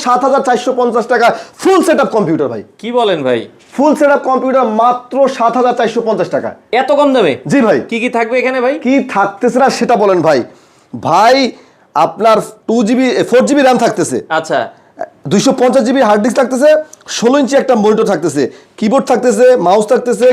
7,450 টাকা full setup computer ভাই। কি বলেন ভাই? ফুল সেটআপ কম্পিউটার মাত্র 7,450 টাকা। এত কম দামে? জি ভাই। কি কি থাকবে এখানে ভাই? কি থাকতেছে না সেটা বলেন ভাই। ভাই আপনার 2GB 4GB র্যাম থাকতেছে, আচ্ছা 250GB হার্ড ডিস্ক থাকতেছে, 16 ইঞ্চি একটা মনিটর থাকতেছে, কিবোর্ড থাকতেছে, মাউস থাকতেছে,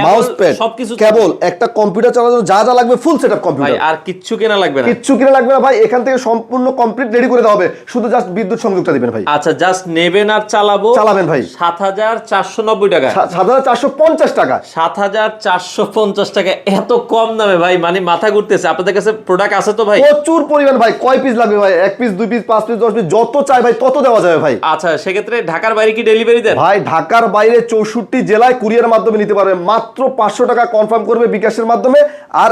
মাউস প্যাড, সবকিছু কেবল, একটা কম্পিউটার চালানোর জন্য যা যা লাগবে ফুল সেটআপ কম্পিউটার। ভাই আর কিচ্ছু কেনা লাগবে না? কিচ্ছু কিনা লাগবে না ভাই, এখান থেকে সম্পূর্ণ কমপ্লিট রেডি করে দেওয়া হবে, শুধু জাস্ট বিদ্যুৎ সংযোগটা দিবেন ভাই। আচ্ছা জাস্ট নেবেন আর চালাবেন ভাই। 7,490 টাকা। 7,450 টাকা। 7,450 টাকা এত কম দামে ভাই, মানে মাথা ঘুরতেছে। আপনাদের কাছে প্রোডাক্ট আছে তো ভাই? প্রচুর পরিমাণ ভাই। কয় পিস লাগবে ভাই? 1 পিস, 2 পিস, 5 পিস, 10 পিস, যত চাই ভাই তত দেওয়া যাবে ভাই। আচ্ছা সেক্ষেত্রে ঢাকার বাইরে কি ডেলিভারি দেন? ভাই ঢাকার বাইরে 64 জেলায় কুরিয়ার মাধ্যমে নিতে পারবে। মাত্র 500 টাকা কনফার্ম করবে বিকাশের মাধ্যমে, আর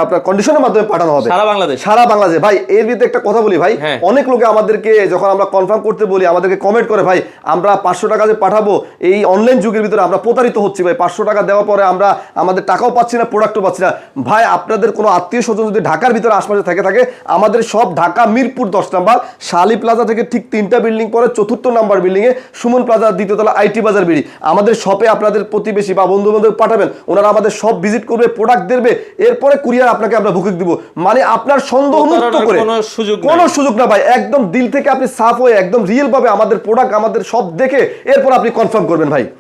আপনার কন্ডিশনের মাধ্যমে পাঠানো হবে সারা বাংলাদেশ। সারা বাংলাদেশ ভাই। এর ভিতরে একটা কথা বলি ভাই, অনেক লোকে আমাদেরকে যখন আমরা কনফার্ম করতে বলি আমাদেরকে কমেন্ট করে ভাই আমরা 500 টাকা যে পাঠাবো, এই অনলাইন যুগের ভিতরে আমরা প্রতারিত হচ্ছি ভাই। 500 টাকা দেওয়ার পরে আমরা আমাদের টাকাও পাচ্ছি না, প্রোডাক্টও পাচ্ছি না। ভাই আপনাদের কোনো আত্মীয় স্বজন যদি ঢাকার ভিতরে আশপাশে থাকে আমাদের সব ঢাকা মিরপুর 10 নাম্বার শালি প্লাজা থেকে ঠিক 3টা বিল্ডিং পরে 4র্থ নাম্বার বিল্ডিং এ সুমন প্লাজা 2য় তলা আইটি বাজার বিড়ি আমাদের শপে আপনাদের প্রতিবেশী বা বন্ধু বান্ধব পাঠাবেন, ওনারা আমাদের সব ভিজিট করবে, প্রোডাক্ট দেবে, এরপরে কুরিয়ার আপনাকে আমরা বুকিং দিব। মানে আপনার সন্দেহ মুক্ত করে কোনো সুযোগ না ভাই। একদম দিল থেকে আপনি সাফ হয়ে একদম রিয়েল ভাবে আমাদের প্রোডাক্ট আমাদের সব দেখে এরপর আপনি কনফার্ম করবেন ভাই।